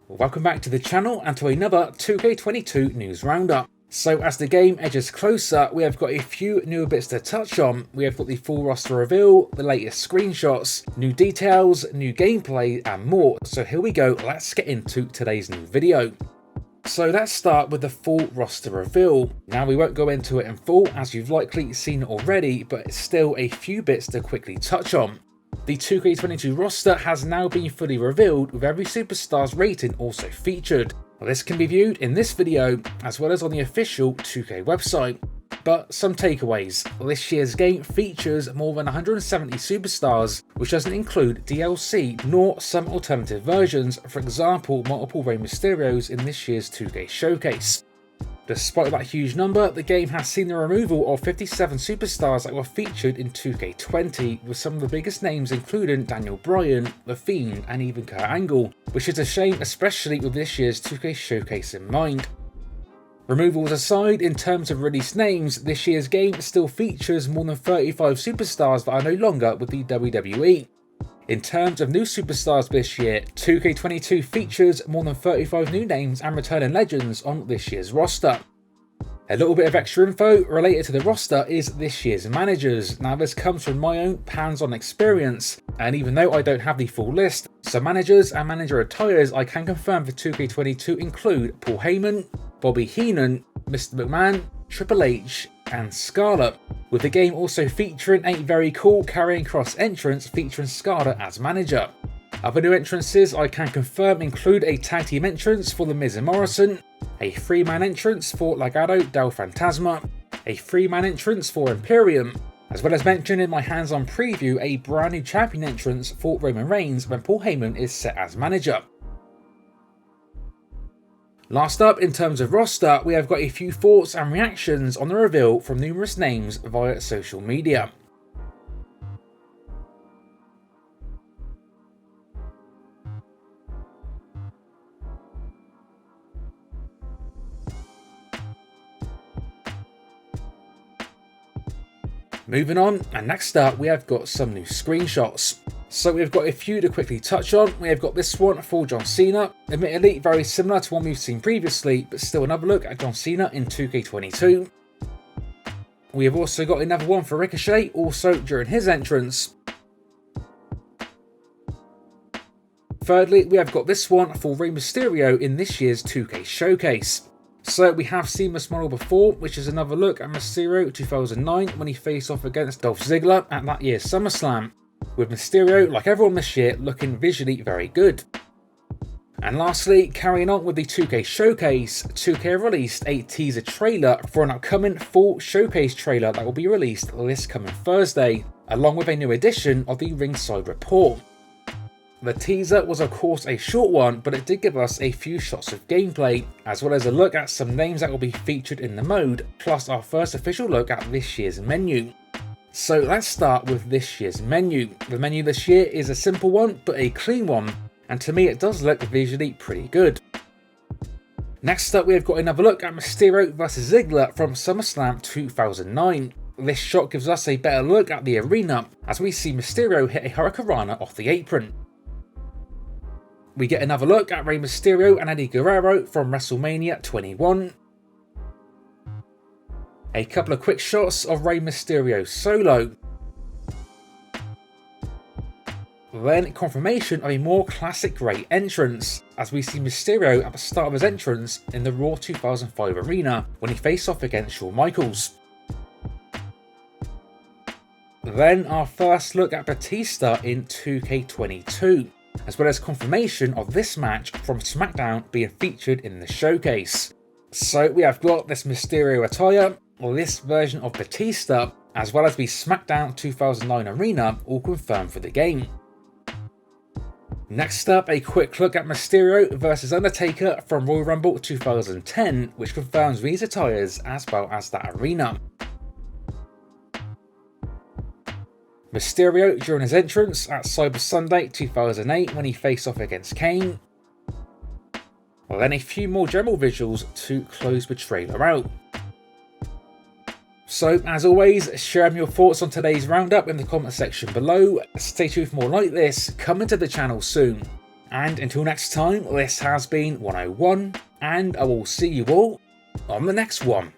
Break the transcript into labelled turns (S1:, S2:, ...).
S1: Welcome back to the channel and to another 2K22 news roundup. So as the game edges closer, we have got a few newer bits to touch on. We have got the full roster reveal, the latest screenshots, new details, new gameplay and more. So here we go, let's get into today's new video. So let's start with the full roster reveal. Now we won't go into it in full as you've likely seen it already, but it's still a few bits to quickly touch on. The 2K22 roster has now been fully revealed with every superstar's rating also featured. This can be viewed in this video as well as on the official 2K website. But some takeaways. This year's game features more than 170 superstars, which doesn't include DLC nor some alternative versions, for example multiple Rey Mysterios in this year's 2K showcase. Despite that huge number, the game has seen the removal of 57 superstars that were featured in 2K20, with some of the biggest names including Daniel Bryan, The Fiend and even Kurt Angle, which is a shame especially with this year's 2K showcase in mind. Removals aside, in terms of release names, this year's game still features more than 35 superstars that are no longer with the WWE. In terms of new superstars this year, 2K22 features more than 35 new names and returning legends on this year's roster. A little bit of extra info related to the roster is this year's managers. Now this comes from my own hands-on experience, and even though I don't have the full list, some managers and manager attires I can confirm for 2K22 include Paul Heyman, Bobby Heenan, Mr. McMahon, Triple H and Scarlett, with the game also featuring a very cool Karrion Kross entrance featuring Scarlett as manager. Other new entrances I can confirm include a tag team entrance for The Miz and Morrison, a 3-man entrance for Legado del Fantasma, a 3-man entrance for Imperium, as well as mentioned in my hands-on preview a brand new champion entrance for Roman Reigns when Paul Heyman is set as manager. Last up, in terms of roster, we have got a few thoughts and reactions on the reveal from numerous names via social media. Moving on, and next up we have got some new screenshots. So we've got a few to quickly touch on. We have got this one for John Cena, admittedly very similar to one we've seen previously, but still another look at John Cena in 2K22. We have also got another one for Ricochet, also during his entrance. Thirdly, we have got this one for Rey Mysterio in this year's 2K showcase. So we have seen this model before, which is another look at Mysterio 2009 when he faced off against Dolph Ziggler at that year's SummerSlam, with Mysterio, like everyone this year, looking visually very good. And lastly, carrying on with the 2K showcase, 2K released a teaser trailer for an upcoming full showcase trailer that will be released this coming Thursday, along with a new edition of the Ringside Report. The teaser was of course a short one, but it did give us a few shots of gameplay, as well as a look at some names that will be featured in the mode, plus our first official look at this year's menu. So let's start with this year's menu. The menu this year is a simple one, but a clean one, and to me it does look visually pretty good. Next up we have got another look at Mysterio vs Ziggler from SummerSlam 2009. This shot gives us a better look at the arena, as we see Mysterio hit a Hurricanrana off the apron. We get another look at Rey Mysterio and Eddie Guerrero from WrestleMania 21. A couple of quick shots of Rey Mysterio solo. Then confirmation of a more classic Rey entrance, as we see Mysterio at the start of his entrance in the Raw 2005 arena when he faced off against Shawn Michaels. Then our first look at Batista in 2K22, as well as confirmation of this match from SmackDown being featured in the showcase. So we have got this Mysterio attire, or this version of Batista, as well as the SmackDown 2009 arena all confirmed for the game. Next up, a quick look at Mysterio vs Undertaker from Royal Rumble 2010, which confirms these attires as well as that arena. Mysterio during his entrance at Cyber Sunday 2008 when he faced off against Kane. Then a few more general visuals to close the trailer out. So, as always, share your thoughts on today's roundup in the comment section below. Stay tuned for more like this coming to the channel soon. And until next time, this has been 101, and I will see you all on the next one.